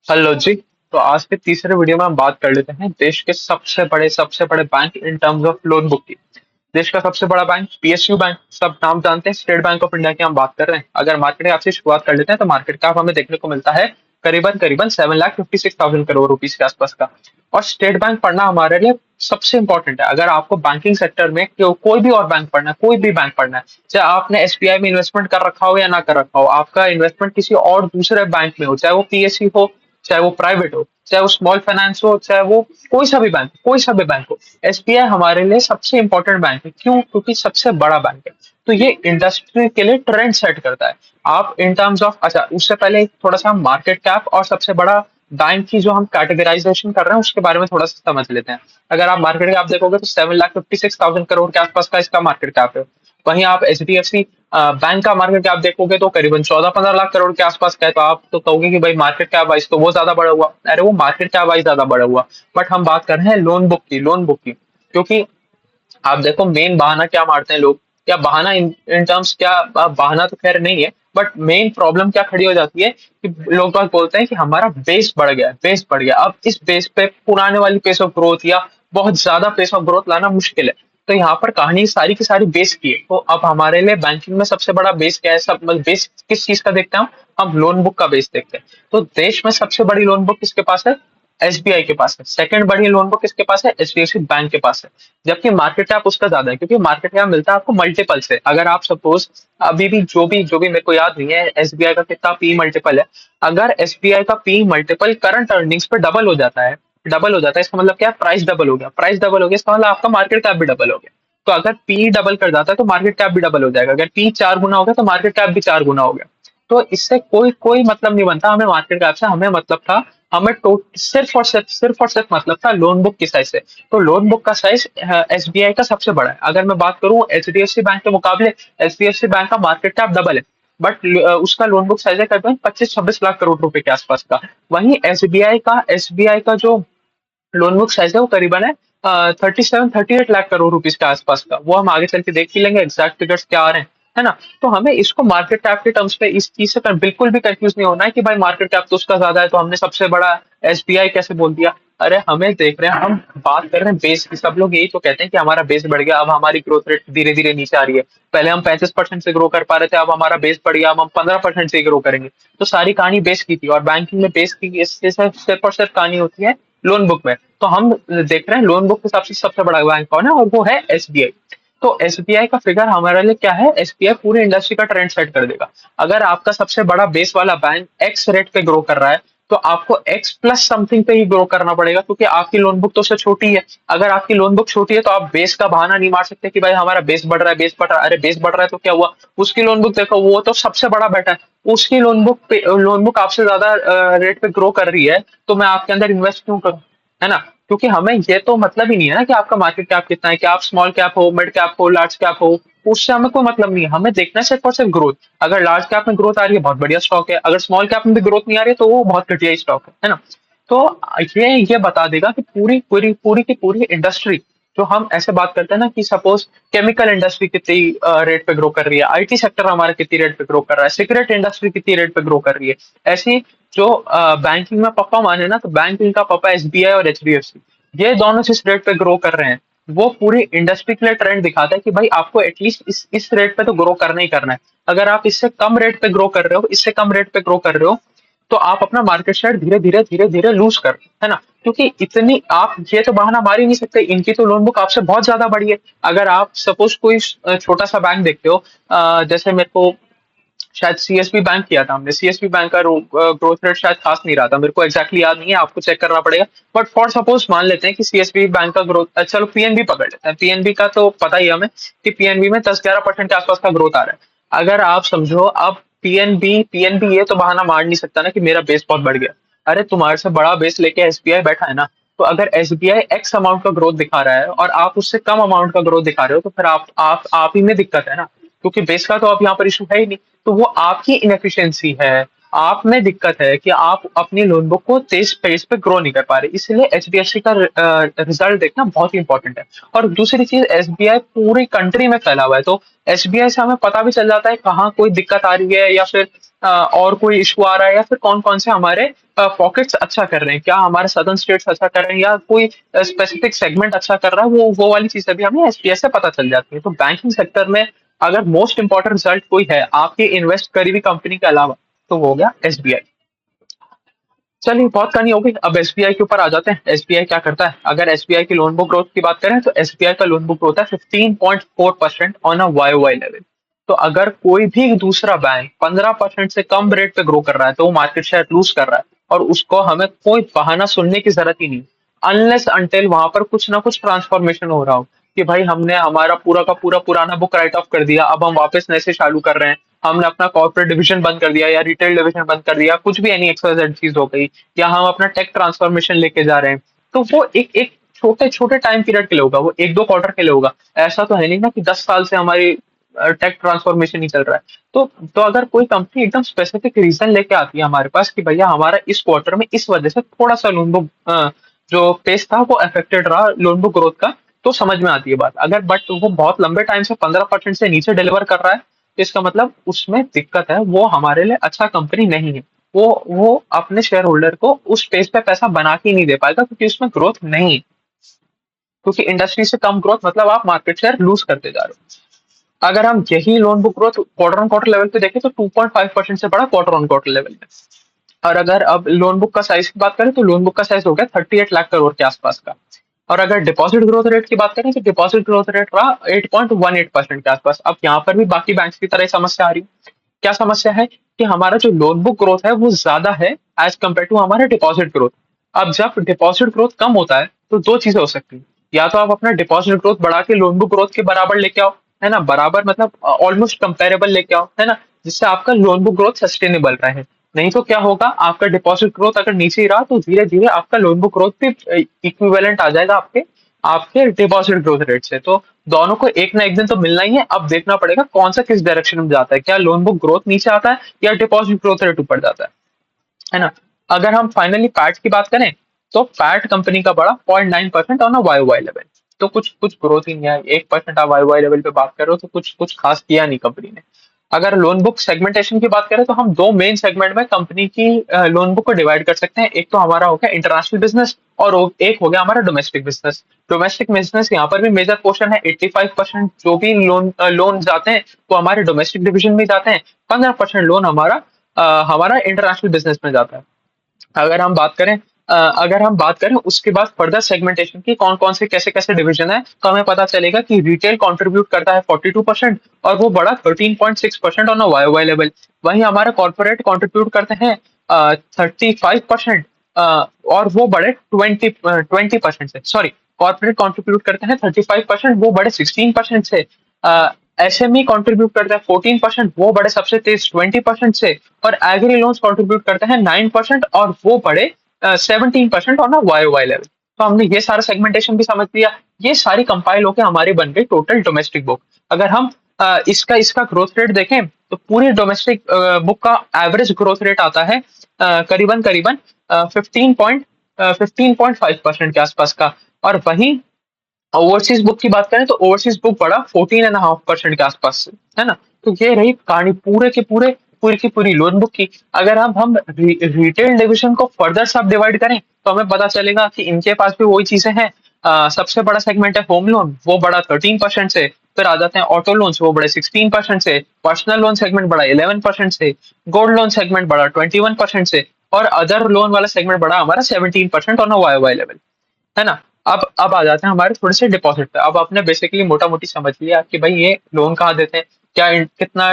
Hello जी। तो आज के तीसरे वीडियो में हम बात कर लेते हैं देश के सबसे बड़े bank in terms of loan book की। देश का सबसे बड़ा बैंक पीएसयू बैंक, सब नाम जानते हैं, स्टेट बैंक ऑफ इंडिया की हम बात कर रहे हैं। अगर मार्केट कैप से शुरुआत कर लेते हैं तो मार्केट कैप हमें देखने को मिलता है करीबन करीबन 7,56,000 करोड़ रुपीस के आसपास का। और स्टेट बैंक पढ़ना हमारे लिए सबसे इंपॉर्टेंट है। अगर आपको बैंकिंग सेक्टर में कोई भी और बैंक पढ़ना है, कोई भी बैंक पढ़ना है, चाहे आपने एसबीआई में इन्वेस्टमेंट कर रखा हो या ना कर रखा हो, आपका इन्वेस्टमेंट किसी और दूसरे बैंक में हो, चाहे वो पीएसयू हो, चाहे वो प्राइवेट हो, चाहे वो स्मॉल फाइनेंस हो, चाहे वो कोई सा भी बैंक हो, एसबीआई हमारे लिए सबसे इंपॉर्टेंट बैंक है। क्यों? क्योंकि सबसे बड़ा बैंक है। तो ये इंडस्ट्री के लिए ट्रेंड सेट करता है। आप इन टर्म्स ऑफ, अच्छा उससे पहले थोड़ा सा मार्केट कैप और सबसे बड़ा बैंक की जो हम कैटेगराइजेशन कर रहे हैं उसके बारे में थोड़ा सा समझ लेते हैं। अगर आप मार्केट कैप देखोगे तो 7,56,000 करोड़ के आसपास का इसका मार्केट कैप है। वहीं आप H D F C bank का मार्केट कैप देखोगे तो करीबन 14-15 लाख करोड़ के आसपास का है। तो आप तो कहोगे कि भाई मार्केट कैप वाइज तो वो ज्यादा बढ़ा हुआ, अरे वो मार्केट कैप वाइज ज्यादा बढ़ा हुआ। बट हम बात कर रहे हैं लोन बुक की। क्योंकि आप देखो मेन बहाना क्या मारते हैं लोग, क्या बहाना इन टर्म्स, क्या बहाना तो खैर नहीं है, बट मेन प्रॉब्लम क्या खड़ी हो जाती है कि लोग बाग बोलते हैं कि हमारा बेस बढ़ गया, बेस बढ़ गया। अब इस बेस पे पुराने वाली पेस ऑफ ग्रोथ या बहुत ज्यादा पेस ऑफ ग्रोथ लाना मुश्किल है। तो यहाँ पर कहानी सारी की सारी बेस की है। तो अब हमारे लिए बैंकिंग में सबसे बड़ा बेस क्या है, सब बेस किस चीज का देखते हैं हम लोन बुक का बेस देखते हैं। तो देश में सबसे बड़ी लोन बुक किसके पास है? एसबीआई के पास है। सेकंड बड़ी लोन बुक किसके पास है? एचडीएफसी बैंक के पास है। जबकि मार्केट कैप उसका ज्यादा है, क्योंकि मार्केट कैप मिलता है आपको मल्टीपल से। अगर आप सपोज अभी भी जो भी मेरे को याद नहीं है एसबीआई का कितना पी मल्टीपल है। अगर एसबीआई का पी मल्टीपल करंट अर्निंग्स पे डबल हो जाता है, इसका मतलब क्या है? प्राइस डबल हो गया, इसका मतलब आपका मार्केट कैप भी डबल हो गया। तो अगर पी डबल कर जाता है तो मार्केट कैप भी डबल हो जाएगा। अगर पी 4 गुना हो गया तो मार्केट कैप भी 4 गुना हो गया। तो इससे कोई कोई मतलब नहीं बनता हमें मार्केट कैप से। हमें मतलब था, हमें सिर्फ और सिर्फ मतलब था लोन बुक की साइज से। तो लोन बुक का साइज एसबीआई का सबसे बड़ा है। अगर मैं बात करूं एचडीएफसी बैंक के मुकाबले, एचडीएफसी बैंक का मार्केट कैप डबल है, बट उसका लोन बुक साइज है करीबन 25-26 लाख करोड़ रुपए के आसपास का। वहीं एसबीआई का जो लोन बुक साइज है वो करीबन है 37-38 लाख करोड़ रुपीज के आसपास का। वो हम आगे चल के देख ही लेंगे एग्जैक्ट फिगर्स क्या आ रहे हैं, है ना। तो हमें इसको मार्केट कैप के टर्म्स पे इस चीज से बिल्कुल भी कंफ्यूज नहीं होना है कि भाई मार्केट कैप तो उसका ज्यादा है तो हमने सबसे बड़ा एसबीआई कैसे बोल दिया। अरे हमें देख रहे हैं, हम बात कर रहे हैं बेस की। सब लोग यही तो कहते हैं कि हमारा बेस बढ़ गया, अब हमारी ग्रोथ रेट धीरे धीरे नीचे आ रही है। पहले हम 35% से ग्रो कर पा रहे थे, अब हमारा बेस बढ़ गया, अब हम 15% से ग्रो करेंगे। तो सारी कहानी बेस की थी। और बैंकिंग में बेस की सिर्फ और सिर्फ कहानी होती है लोन बुक में। तो हम देख रहे हैं लोन बुक के हिसाब से सबसे बड़ा बैंक कौन है, और वो है एसबीआई। तो एसबीआई का फिगर हमारे लिए क्या है? एसबीआई पूरी इंडस्ट्री का ट्रेंड सेट कर देगा। अगर आपका सबसे बड़ा बेस वाला बैंक एक्स रेट पे ग्रो कर रहा है तो आपको एक्स प्लस समथिंग पे ही ग्रो करना पड़ेगा, क्योंकि आपकी लोन बुक तो उससे छोटी है। अगर आपकी लोन बुक छोटी है तो आप बेस का बहाना नहीं मार सकते कि भाई हमारा बेस बढ़ रहा है, बेस बढ़ रहा है। अरे बेस बढ़ रहा है तो क्या हुआ? उसकी लोन बुक देखो, वो तो सबसे बड़ा बैठा है, उसकी लोन बुक आपसे ज्यादा रेट पे ग्रो कर रही है। तो मैं आपके अंदर इन्वेस्ट क्यों करूं, है ना। क्योंकि हमें ये तो मतलब ही नहीं है ना कि आपका मार्केट कैप कितना है, कि आप स्मॉल कैप हो, मिड कैप हो, लार्ज कैप हो। उससे हमें कोई मतलब नहीं है। हमें देखना है सिर्फ और सिर्फ ग्रोथ। अगर लार्ज कैप में ग्रोथ आ रही है बहुत बढ़िया स्टॉक है, अगर स्मॉल कैप में भी ग्रोथ नहीं आ रही है तो वो बहुत घटिया स्टॉक है ना। तो ये बता देगा कि पूरी पूरी पूरी की पूरी इंडस्ट्री, जो हम ऐसे बात करते हैं ना कि सपोज केमिकल इंडस्ट्री कितनी रेट पे ग्रो कर रही है, आईटी सेक्टर हमारा कितनी रेट पे ग्रो कर रहा है, सिगरेट इंडस्ट्री कितनी रेट पे ग्रो कर रही है। ऐसी जो बैंकिंग में पापा माने ना, तो बैंकिंग का पापा एसबीआई और एचडीएफसी, ये दोनों जिस रेट पे ग्रो कर रहे हैं वो पूरी इंडस्ट्री के लिए ट्रेंड दिखाता है कि भाई आपको एटलीस्ट इस रेट पे तो ग्रो करना ही करना है। अगर आप इससे कम रेट पे ग्रो कर रहे हो, इससे कम रेट पे ग्रो कर रहे हो, तो आप अपना मार्केट शेयर धीरे धीरे धीरे धीरे लूज कर, है ना। क्योंकि इतनी आप ये तो बहाना मार ही नहीं सकते, इनकी तो लोन बुक आपसे बहुत ज्यादा बड़ी है। अगर आप सपोज कोई छोटा सा बैंक देखते हो, जैसे मेरे को शायद सीएसबी बैंक किया था हमने, सीएसबी बैंक का ग्रोथ रेट शायद खास नहीं रहा था, मेरे को एग्जैक्टली याद नहीं है, आपको चेक करना पड़ेगा। बट फॉर सपोज मान लेते हैं कि सीएसबी बैंक का ग्रोथ, चलो पीएनबी पकड़ लेते हैं, पीएनबी का तो पता ही है हमें कि पीएनबी में 10-11% के आसपास का ग्रोथ आ रहा है। अगर आप समझो अब पीएनबी पीएनबी ये तो बहाना मार नहीं सकता ना कि मेरा बेस बहुत बढ़ गया। अरे तुम्हारे से बड़ा बेस लेके एसबीआई बैठा है ना। तो अगर एसबीआई एक्स अमाउंट का ग्रोथ दिखा रहा है और आप उससे कम अमाउंट का ग्रोथ दिखा रहे हो, तो फिर आप ही में दिक्कत है ना। क्योंकि बेस का तो अब यहाँ पर इशू है ही नहीं। तो वो आपकी इनएफिशिएंसी है, आप में दिक्कत है कि आप अपनी लोन बुक को तेज पेस पे ग्रो नहीं कर पा रहे। इसलिए एचडीएफसी का रिजल्ट देखना बहुत ही इंपॉर्टेंट है। और दूसरी चीज, एसबीआई पूरी कंट्री में फैला हुआ है, तो एसबीआई से हमें पता भी चल जाता है कहाँ कोई दिक्कत आ रही है, या फिर और कोई इशू आ रहा है, या फिर कौन कौन से हमारे पॉकेट्स अच्छा कर रहे हैं, क्या हमारे सदर्न स्टेट्स अच्छा कर रहे हैं, या कोई स्पेसिफिक सेगमेंट अच्छा कर रहा है, वो वाली चीजें भी हमें एसपीआई से पता चल जाती है। तो बैंकिंग सेक्टर में अगर मोस्ट इंपॉर्टेंट रिजल्ट कोई है आपकी इन्वेस्ट करी हुई कंपनी के अलावा, तो वो हो गया एसबीआई। चलिए बहुत कहानी हो गई, अब एसबीआई के ऊपर आ जाते हैं। एसबीआई क्या करता है? अगर एसबीआई की लोन बुक ग्रोथ की बात करें तो एसबीआई का लोन बुक ग्रोथ है 15.4% ऑन अ वाई लेवल। तो अगर कोई भी दूसरा बैंक 15% से कम रेट पे ग्रो कर रहा है तो वो मार्केट शेयर लूज कर रहा है, और उसको हमें कोई बहाना सुनने की जरूरत ही नहीं, अनलेस अनटिल वहां पर कुछ ना कुछ ट्रांसफॉर्मेशन हो रहा हो कि भाई हमने हमारा पूरा का पूरा पुराना बुक राइट ऑफ कर दिया, अब हम वापस नए से चालू कर रहे हैं, हमने अपना कॉर्पोरेट डिवीजन बंद कर दिया या रिटेल डिवीजन बंद कर दिया, कुछ भी एनी एक्सवाइजेड चीज हो गई, या हम अपना टेक ट्रांसफॉर्मेशन लेके जा रहे हैं, तो वो एक एक छोटे छोटे टाइम पीरियड के लिए होगा, वो एक दो क्वार्टर के लिए होगा। ऐसा तो है नहीं ना कि 10 साल से हमारी टेक ट्रांसफॉर्मेशन ही चल रहा है। तो अगर कोई कंपनी एकदम स्पेसिफिक रीजन लेके आती है हमारे पास कि भैया हमारा इस क्वार्टर में इस वजह से थोड़ा सा लोन बुक जो पेस था वो अफेक्टेड रहा लोन बुक ग्रोथ का, तो समझ में आती है बात। अगर बट वो बहुत लंबे टाइम से 15% से नीचे डिलीवर कर रहा है, तो इसका मतलब उसमें दिक्कत है, वो हमारे लिए अच्छा कंपनी नहीं है। वो अपने शेयर होल्डर को उस पेस पे पैसा बना के नहीं दे पाएगा, क्योंकि उसमें ग्रोथ नहीं है। क्योंकि इंडस्ट्री से कम ग्रोथ मतलब आप मार्केट शेयर लूज करते जा रहे हो। अगर हम यही loan book growth quarter on quarter level पे देखें तो 2.5% से बड़ा क्वार्टर ऑन क्वार्टर लेवल में। और अगर अब लोन बुक का साइज की बात करें तो लोन बुक का साइज हो गया 38 लाख करोड़ के आसपास का। और अगर डिपॉजिट ग्रोथ रेट की बात करें तो डिपॉजिट ग्रोथ रेट रहा 8.18% के आसपास। अब यहाँ पर भी बाकी बैंक की तरह ही समस्या आ रही है। क्या समस्या है कि हमारा जो लोन बुक ग्रोथ है वो ज्यादा है एज कम्पेयर टू हमारा डिपॉजिट ग्रोथ। अब जब डिपॉजिट ग्रोथ कम होता है तो दो चीजें हो सकती हैं, या तो आप अपना डिपॉजिट ग्रोथ बढ़ा के लोन बुक ग्रोथ के बराबर लेके आओ, है ना, बराबर मतलब ऑलमोस्ट कंपेरेबल लेके आओ, है ना, जिससे आपका लोन बुक ग्रोथ सस्टेनेबल रहे। नहीं तो क्या होगा, आपका डिपॉजिट ग्रोथ अगर नीचे ही रहा तो धीरे धीरे आपका लोन बुक ग्रोथ भी इक्विवेलेंट आ जाएगा आपके आपके डिपॉजिट ग्रोथ रेट से। तो दोनों को एक ना एक दिन तो मिलना ही है। अब देखना पड़ेगा कौन सा किस डायरेक्शन में जाता है, क्या लोन बुक ग्रोथ नीचे आता है या डिपॉजिट ग्रोथ रेट ऊपर जाता है ना। अगर हम फाइनली पैट की बात करें तो पैट कंपनी का बड़ा 0.9% ऑन अ वाई लेवल। तो कुछ कुछ ग्रोथ ही नहीं है, 1% आप वाई लेवल पे बात कर रहे हो, तो कुछ कुछ खास किया नहीं कंपनी ने। अगर लोन बुक सेगमेंटेशन की बात करें तो हम दो मेन सेगमेंट में कंपनी की लोन बुक को डिवाइड कर सकते हैं। एक तो हमारा हो गया इंटरनेशनल बिजनेस, और एक हो गया हमारा डोमेस्टिक बिजनेस। डोमेस्टिक बिजनेस यहाँ पर भी मेजर पोर्शन है, 85% जो भी लोन जाते हैं वो हमारे डोमेस्टिक डिवीजन में जाते हैं, 15% लोन हमारा इंटरनेशनल बिजनेस में जाता है। अगर हम बात करें अगर हम बात करें उसके बाद फर्दर सेगमेंटेशन की कौन कौन से कैसे कैसे डिवीजन है, तो हमें पता चलेगा कि रिटेल कंट्रीब्यूट करता है 42%, और वो बड़ा 13.6% ऑन अ वाई लेवल। वहीं हमारे कॉर्पोरेट कंट्रीब्यूट करते हैं 35%, और वो बड़े 20% से, सॉरी, कॉर्पोरेट कंट्रीब्यूट करते हैं 35%, वो बड़े 16% से। एसएमई कंट्रीब्यूट करता है 14%, वो बड़े सबसे तेज 20% से। और एग्री लोन्स कंट्रीब्यूट करते हैं 9%, और वो बड़े 17% ऑन अ वाई लेवल। तो हमने ये सारा सेगमेंटेशन भी समझ लिया। ये सारी कंपाइल होकर हमारी बन गई टोटल डोमेस्टिक बुक। अगर हम इसका इसका ग्रोथ रेट देखें तो पूरी डोमेस्टिक बुक का एवरेज ग्रोथ रेट आता है करीबन करीबन 15.5% के आसपास का। और वहीं ओवरसीज बुक की बात करें तो ओवरसीज बुक बढ़ा 14.5% के आसपास से, है ना। तो ये रही कहानी पूरी की पूरी लोन बुक की। अगर अब हम रिटेल डिवीजन को फर्दर सब डिवाइड करें तो हमें पता चलेगा कि इनके पास भी वही चीजें हैं। सबसे बड़ा सेगमेंट है होम लोन, वो बड़ा 13% से। फिर आ जाते हैं ऑटो लोन्स, वो बड़े 16% से। पर्सनल लोन सेगमेंट बड़ा 11% से। गोल्ड लोन सेगमेंट बड़ा 21% से। और अदर लोन वाला सेगमेंट बड़ा हमारा 17% ऑन अ वाई लेवल, है ना। अब आ जाते हैं हमारे थोड़े से डिपॉजिट पे। अब आपने बेसिकली मोटा मोटी समझ लिया कि भाई ये लोन कहाँ देते हैं, क्या कितना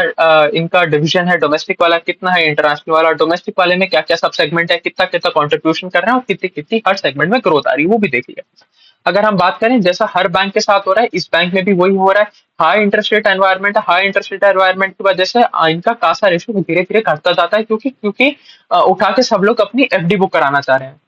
इनका डिवीजन है, डोमेस्टिक वाला कितना है, इंटरनेशनल वाला, डोमेस्टिक वाले में क्या क्या सब सेगमेंट है, कितना कितना कंट्रीब्यूशन कर रहे हैं, और कितनी कितनी हर सेगमेंट में ग्रोथ आ रही है, वो भी देख लिया। अगर हम बात करें जैसा हर बैंक के साथ हो रहा है, इस बैंक में भी वही हो रहा है। हाई इंटरेस्ट रेट एनवायरमेंट है, हाई इंटरेस्ट रेट एनवायरमेंट की वजह से इनका कासा रेशो धीरे धीरे घटता जाता है, क्योंकि क्योंकि उठा के सब लोग अपनी एफडी बुक कराना चाह रहे हैं।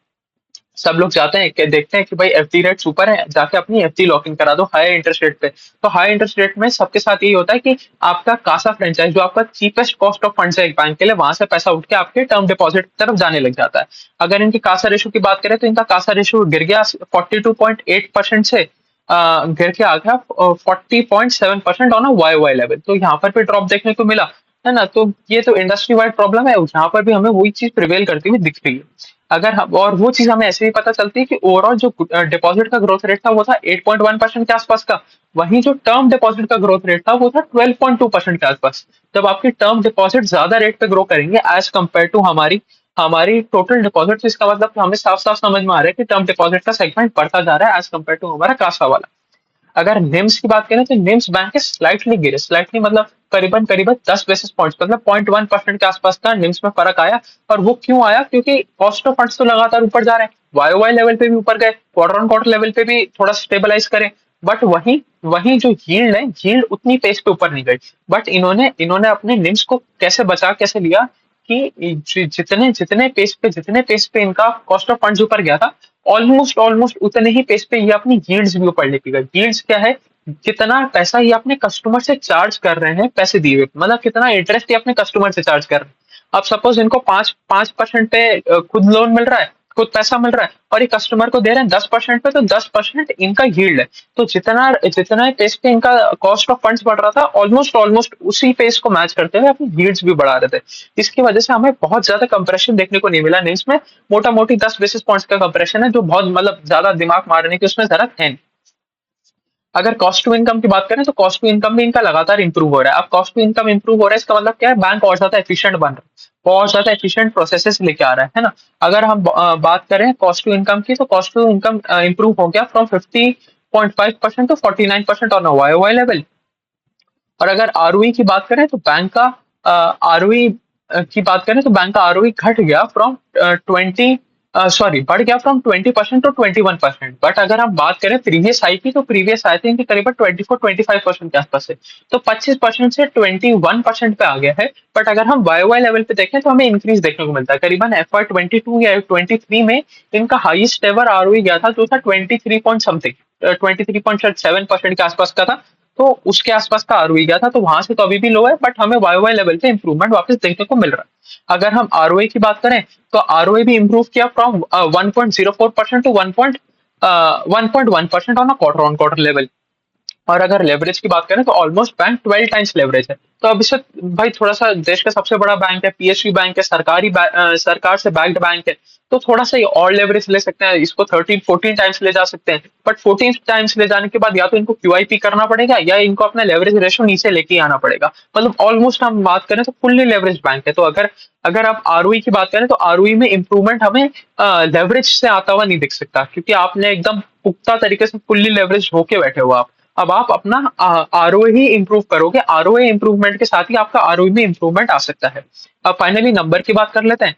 सब लोग जाते हैं कि देखते हैं कि भाई एफडी रेट ऊपर है, जाके अपनी एफडी लॉक इन करा दो हाई इंटरेस्ट रेट पे। तो हाई इंटरेस्ट रेट में सबके साथ यही होता है कि आपका कासा फ्रेंचाइज जो आपका चीपेस्ट कॉस्ट ऑफ फंड्स है एक बैंक के लिए, वहां से पैसा उठ के आपके टर्म डिपॉजिट की तरफ जाने लग जाता है। अगर इनकी कासा रेशो की बात करें तो इनका कासा रेशो गिर गया 42.8% से गिर के आ गया 40.7% ऑन अ वाई लेवल। तो यहाँ पर भी ड्रॉप देखने को मिला। है ना? तो ये तो इंडस्ट्री वाइड प्रॉब्लम है, यहाँ पर भी हमें वही चीज़ प्रिवेल करती हुई दिख रही है। अगर हम और वो चीज़ हमें ऐसे ही पता चलती है कि ओवरऑल जो डिपॉज़िट का ग्रोथ रेट था वो था 8.1% के आसपास का। वहीं जो टर्म डिपॉज़िट का ग्रोथ रेट था वो था 12.2% के आसपास। जब आपकी टर्म डिपॉज़िट ज़्यादा रेट पे ग्रो करेंगे एज़ कंपेयर टू हमारी हमारी टोटल डिपॉज़िट, तो इसका मतलब हमें साफ-साफ समझ में आ रहा है कि टर्म डिपॉज़िट का सेगमेंट बढ़ता जा रहा है एज़ कंपेयर टू हमारा कासा वाला। अगर निम्स की बात करें तो निम्स बैंक के स्लाइटली गिरे, स्लाइटली मतलब करीबन करीबन 10 बेसिस पॉइंट्स, मतलब 0.1% के आसपास का निम्स में फर्क आया। और वो क्यों आया? क्योंकि कॉस्ट ऑफ फंड्स तो लगातार ऊपर जा रहे हैं, वाई वाई लेवल पे भी ऊपर गए, क्वार्टर ऑन क्वार्टर लेवल पे भी थोड़ा स्टेबलाइज करे। बट वही वही जो यील्ड है, यील्ड उतनी पेस पे ऊपर नहीं गई। बट इन्होंने इन्होंने अपने निम्स को कैसे लिया कि जितने पेस पे इनका कॉस्ट ऑफ फंड्स ऊपर गया था, ऑलमोस्ट ऑलमोस्ट उतने ही पेस पे ये अपनी यील्ड्स भी ऊपर लेके गए। यील्ड्स क्या है? कितना पैसा ये अपने कस्टमर से चार्ज कर रहे हैं पैसे दिए हुए, मतलब कितना इंटरेस्ट ये अपने कस्टमर से चार्ज कर रहे हैं। अब सपोज इनको 5% पे खुद लोन मिल रहा है, खुद पैसा मिल रहा है, और ये कस्टमर को दे रहे हैं 10% पे, तो 10% इनका यील्ड है। तो जितना जितना पेस पे इनका कॉस्ट ऑफ फंड्स बढ़ रहा था, ऑलमोस्ट ऑलमोस्ट उसी पेस को मैच करते हुए अपनी यील्ड्स भी बढ़ा रहे थे। इसकी वजह से हमें बहुत ज्यादा कंप्रेशन देखने को नहीं मिला न्यूज में। मोटा मोटी 10 बेसिस पॉइंट्स का कंप्रेशन है, जो बहुत मतलब ज्यादा दिमाग मारने की उसमें जरूरत है नहीं। अगर कॉस्ट टू इनकम की बात करें तो कॉस्ट टू इनकम भी इनका लगातार इंप्रूव हो रहा है। अब कॉस्ट टू इनकम इंप्रूव हो रहा है, इसका मतलब क्या है? बैंक और ज्यादा एफिशिएंट बन रहा है, बहुत ज्यादा एफिशिएंट प्रोसेसेस लेके आ रहा है ना? अगर हम बात करें कॉस्ट टू इनकम की, तो कॉस्ट टू इनकम इंप्रूव हो गया from 50.5% to 49% on a Y Y level. और अगर आरओई की बात करें तो बैंक का आरओई की बात करें तो बैंक का आरओई घट गया फ्रॉम 20 सॉरी बढ़ गया फ्रॉम 20% टू 21%। बट अगर हम बात करें प्रीवियस हाई की, तो प्रीवियस आई थिंक करीबन 24-25% के आसपास है। तो 25% से 21% पे आ गया है। बट अगर हम वाई वाई लेवल पे देखें तो हमें इंक्रीज देखने को मिलता है। करीबन FY 22 या 23 में इनका हाईएस्ट एवर आरओई गया था, जो था 23 पॉइंट समथिंग, 23.7% के आसपास का था। तो उसके आसपास का आरओई गया था, तो वहां से तो अभी भी लो है, बट हमें वाई वाई लेवल पे इंप्रूवमेंट वापस देखने को मिल रहा है। अगर हम आरओए की बात करें तो आरओए भी इंप्रूव किया from 1.04% to 1.1% on a quarter on quarter level. और अगर लेवरेज की बात करें तो ऑलमोस्ट बैंक 12 टाइम्स लेवरेज है। तो अब इससे भाई थोड़ा सा देश का सबसे बड़ा बैंक है, पीएसयू बैंक है, सरकार से बैक्ड बैंक है, तो थोड़ा सा ये और लेवरेज ले सकते हैं, इसको 13-14 टाइम्स ले जा सकते हैं। बट 14 टाइम्स ले जाने के बाद या तो इनको क्यूआईपी करना पड़ेगा, या इनको अपना लेवरेज रेशो नीचे लेके आना पड़ेगा। मतलब ऑलमोस्ट हम बात करें तो फुल्ली लेवरेज बैंक है। तो अगर अगर आप आरओई की बात करें तो आरओई में इंप्रूवमेंट हमें लेवरेज से आता हुआ नहीं दिख सकता, क्योंकि आपने एकदम पुख्ता तरीके से फुल्ली लेवरेज होके बैठे हो आप। अब आप अपना आरओए ही इंप्रूव करोगे, आरओए इंप्रूवमेंट के साथ ही आपका आरओई में इंप्रूवमेंट आ सकता है। अब फाइनली नंबर की बात कर लेते हैं।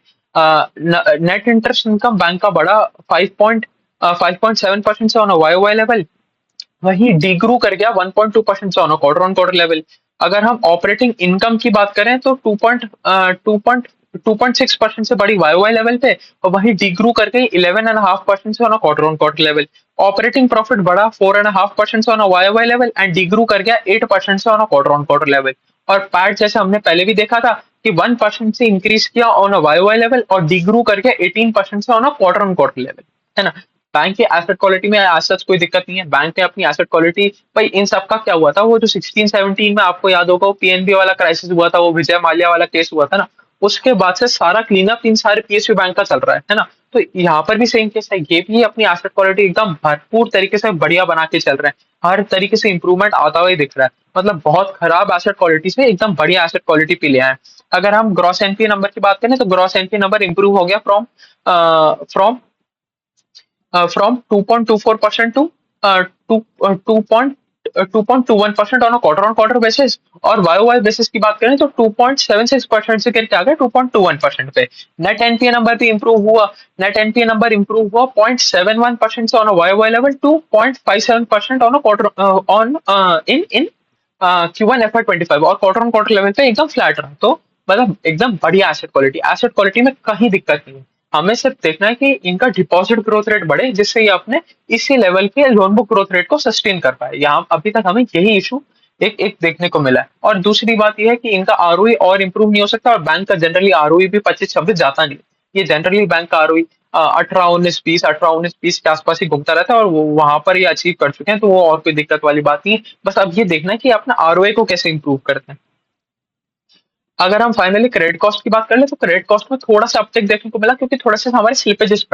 नेट इंटरेस्ट इनकम बैंक का बढ़ा 5.7% से ऑन वाई वाई लेवल, वही डिग्रू कर गया 1.2% से on quarter on quarter level. अगर हम ऑपरेटिंग इनकम की बात करें तो 2.6% से बढ़ी वाई वाई लेवल पे, और वही डिग्रू करके 11.5% से on quarter on quarter level. Operating profit बढ़ा 4.5% से on Y Y level and degrow कर गया 8% से on quarter on quarter level. और पैट जैसे हमने पहले भी देखा था कि 1% से इंक्रीज किया ऑन वाई वाई लेवल और डिग्रू करके 18% से on quarter on quarter level, है ना? बैंक की एसेट क्वालिटी में आज सच कोई दिक्कत नहीं है। बैंक ने अपनी एसेट क्वालिटी, भाई इन सब का क्या हुआ था, वो जो 16-17 में आपको याद होगा पीएनबी वाला क्राइसिस हुआ था, वो विजय माल्या वाला केस हुआ था ना, उसके बाद से सारा क्लीन अप इन सारे पीएसयू बैंक का चल रहा है ना? तो यहाँ पर भी सेम केस है, ये भी अपनी एसेट क्वालिटी एकदम भरपूर तरीके से बढ़िया बना के चल रहे हैं, हर तरीके से इंप्रूवमेंट आता हुआ ही दिख रहा है। मतलब बहुत खराब एसेट क्वालिटी से एकदम बढ़िया एसेट क्वालिटी पे ले आए। अगर हम ग्रॉस एनपीए नंबर की बात करें तो ग्रॉस एनपीए नंबर इंप्रूव हो गया from from from 2.24% to 2.21% on quarter basis। और वाई वाई बेसिस की बात करें तो 2.76% से करके आ गए 2.21% पे। नेट एनपीए नंबर भी इंप्रूव हुआ, नेट एनपीए नंबर इंप्रूव हुआ 0.71% से on Y Y level to 0.57% on quarter on in in Q1 FY 25, और क्वार्टर ऑन क्वार्टर लेवल पे एकदम फ्लैट रहा। तो मतलब एकदम बढ़िया एसेट क्वालिटी में कहीं दिक्कत नहीं है। हमें सिर्फ देखना है कि इनका डिपॉजिट ग्रोथ रेट बढ़े, जिससे ये अपने इसी लेवल के लोन बुक ग्रोथ रेट को सस्टेन कर पाए। यहाँ अभी तक हमें यही इशू एक एक देखने को मिला है। और दूसरी बात यह है कि इनका आरओई और इंप्रूव नहीं हो सकता, और बैंक का जनरली आरओई भी 25-26 जाता नहीं। ये जनरली बैंक का आरओई 18-19-20 के आसपास ही घूमता रहता है, और वो वहां पर ये अचीव कर चुके हैं, तो वो और कोई दिक्कत वाली बात नहीं है। बस अब ये देखना है कि अपना आरओए को कैसे इंप्रूव करते हैं। अगर हम फाइनली क्रेडिट कॉस्ट की बात कर ले तो क्रेडिट कॉस्ट में थोड़ा सा अपटिक देखने को मिला क्योंकि थोड़े से हमारे स्लिपेजेस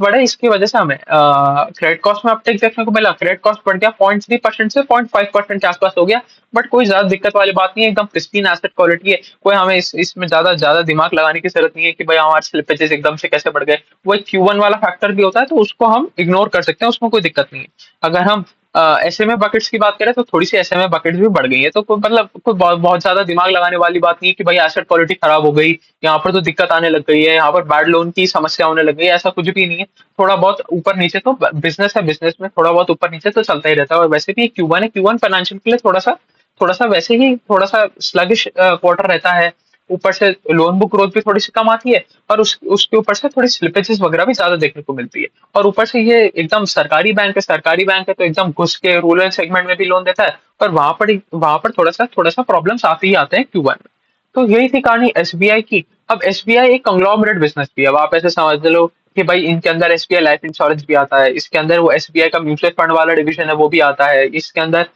बढ़े इसकी वजह से हमें क्रेडिट कॉस्ट में अपटिक देखने को मिला। क्रेडिट कॉस्ट बढ़ गया 0.3% से 0.5% के आसपास हो गया। बट कोई ज्यादा दिक्कत वाली बात नहीं है, एकदम प्रिस्टीन एसेट क्वालिटी है। कोई हमें इसमें ज्यादा ज्यादा दिमाग लगाने की जरूरत नहीं है कि भाई हमारे स्लिपेजेस एकदम से कैसे बढ़ गए। वो एक Q1 वाला फैक्टर भी होता है तो उसको हम इग्नोर कर सकते हैं, उसमें कोई दिक्कत नहीं है। अगर हम एसएमए बकेट्स की बात करें तो थोड़ी सी एसएमए बकेट्स भी बढ़ गई है, तो कोई मतलब कोई बहुत ज्यादा दिमाग लगाने वाली बात नहीं है कि भाई एसेट क्वालिटी खराब हो गई, यहाँ पर तो दिक्कत आने लग गई है, यहाँ पर बैड लोन की समस्या होने लग गई है, ऐसा कुछ भी नहीं है। थोड़ा बहुत ऊपर नीचे तो बिजनेस है, बिजनेस में थोड़ा बहुत ऊपर नीचे तो चलता ही रहता है। और वैसे भी Q1 है, Q1 फाइनेंशियल के लिए थोड़ा सा वैसे ही थोड़ा सा स्लगिश क्वार्टर रहता है। ऊपर से लोन बुक ग्रोथ भी थोड़ी सी कम आती है, और उसके ऊपर से थोड़ी स्लिपेजेस वगैरह भी ज्यादा देखने को मिलती है। और ऊपर से ये एकदम सरकारी बैंक है तो एकदम घुस के रूरल सेगमेंट में भी लोन देता है। और वहां पर थोड़ा सा प्रॉब्लम्स आते ही आते हैं Q1 में। तो यही थी कहानी एसबीआई की। अब एसबीआई एक कंग्लोमरेट बिजनेस भी है, अब आप ऐसे समझ लो कि भाई इनके अंदर एसबीआई लाइफ इंश्योरेंस भी आता है, इसके अंदर वो एसबीआई का म्यूचुअल फंड वाला डिवीजन है वो भी आता है, इसके अंदर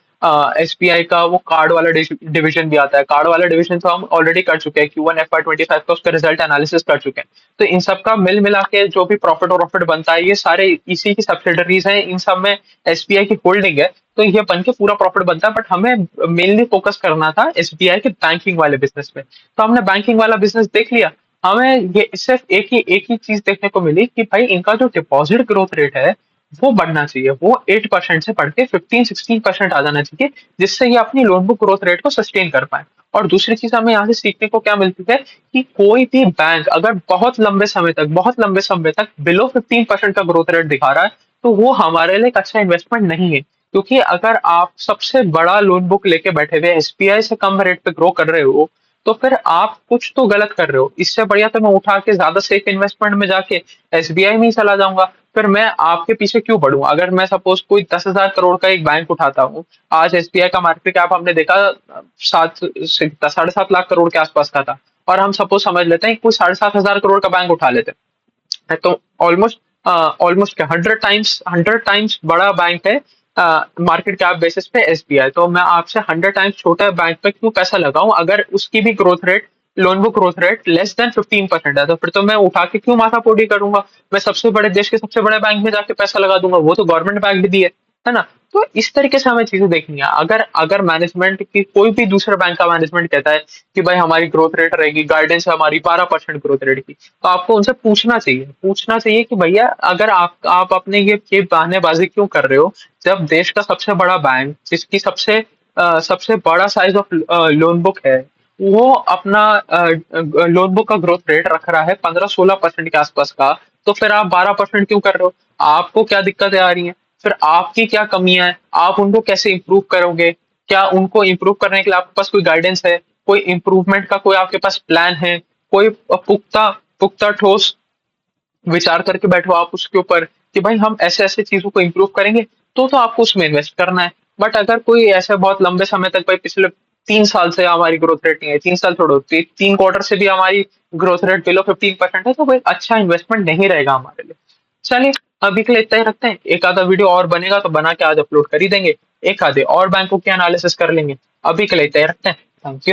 एसबीआई का वो कार्ड वाला डिवीजन भी आता है। कार्ड वाला डिवीजन तो हम ऑलरेडी कर चुके हैं, Q1 FY25 का उसका रिजल्ट एनालिसिस कर चुके हैं। तो इन सब का मिल मिला के जो भी प्रॉफिट बनता है ये सारे इसी की सब्सिडरीज हैं, इन सब में एसबीआई की होल्डिंग है। तो ये बन के पूरा प्रॉफिट बनता है। बट हमें मेनली फोकस करना था एसबीआई के बैंकिंग वाले बिजनेस में, तो हमने बैंकिंग वाला बिजनेस देख लिया। हमें ये सिर्फ एक ही चीज देखने को मिली कि भाई इनका जो डिपॉजिट ग्रोथ रेट है वो बढ़ना चाहिए, वो 8% से बढ़ के 15-16% आ जाना चाहिए, जिससे ये अपनी लोन बुक ग्रोथ रेट को सस्टेन कर पाए। और दूसरी चीज हमें यहाँ से सीखने को क्या मिलती है कि कोई भी बैंक अगर बहुत लंबे समय तक बिलो 15% का ग्रोथ रेट दिखा रहा है तो वो हमारे लिए एक अच्छा इन्वेस्टमेंट नहीं है। क्योंकि अगर आप सबसे बड़ा लोन बुक लेके बैठे हुए एसबीआई से कम रेट पे ग्रो कर रहे हो तो फिर आप कुछ तो गलत कर रहे हो। इससे बढ़िया तो मैं उठा के ज्यादा सेफ इन्वेस्टमेंट में जाके एसबीआई में ही चला जाऊंगा। फिर मैं आपके पीछे क्यों पढ़ूं? अगर मैं सपोज कोई 10,000 करोड़ का एक बैंक उठाता हूँ, आज एसबीआई का मार्केट कैप हमने देखा 7 से 7.5 लाख करोड़ के आसपास का था, और हम सपोज समझ लेते हैं कोई 7,500 करोड़ का बैंक उठा लेते हैं, तो ऑलमोस्ट ऑलमोस्ट क्या 100 टाइम्स बड़ा बैंक है मार्केट कैप बेसिस पे एसबीआई। तो मैं आपसे 100 टाइम्स छोटा बैंक पे क्यों पैसा लगाऊं अगर उसकी भी growth rate, loan book growth rate less than 15% है? तो फिर तो मैं उठा के क्यों माथा फोड़ी करूंगा? मैं देश के सबसे बड़े बैंक में जाके पैसा लगा दूंगा, वो तो गवर्नमेंट बैंक भी है ना? तो इस तरीके से हमें चीजें देखनी है। अगर अगर मैनेजमेंट की कोई भी दूसरे बैंक का मैनेजमेंट कहता है कि भाई हमारी ग्रोथ रेट रहेगी, गाइडेंस है हमारी 12% ग्रोथ रेट की, तो आपको उनसे पूछना चाहिए कि भैया अगर आप अपने ये बहानेबाजी क्यों कर रहे हो, जब देश का सबसे बड़ा बैंक जिसकी सबसे बड़ा साइज ऑफ लोन बुक है, वो अपना लोन बुक का ग्रोथ रेट रख रहा है 15-16% के आसपास का, तो फिर आप 12% क्यों कर रहे हो? आपको क्या दिक्कतें आ रही हैं? फिर आपकी क्या कमियां हैं? आप उनको कैसे इंप्रूव करोगे? क्या उनको इंप्रूव करने के लिए आपके पास कोई गाइडेंस है? कोई इंप्रूवमेंट का कोई आपके पास प्लान है? कोई पुख्ता पुख्ता ठोस विचार करके बैठो आप उसके ऊपर कि भाई हम ऐसे ऐसे चीजों को इंप्रूव करेंगे, तो आपको उसमें इन्वेस्ट करना है। बट अगर कोई ऐसे बहुत लंबे समय तक, भाई पिछले 3 साल से हमारी ग्रोथ रेट नहीं है, 3 साल छोड़ो, 3 क्वार्टर से भी हमारी ग्रोथ रेट बिलो 15% है, तो कोई अच्छा इन्वेस्टमेंट नहीं रहेगा हमारे लिए। चलिए, अभी के लिए इतना ही रखते हैं। एक आधा वीडियो और बनेगा तो बना के आज अपलोड कर ही देंगे, एक आधे और बैंकों के एनालिसिस कर लेंगे। अभी के लिए इतना ही रखते हैं। Thank you.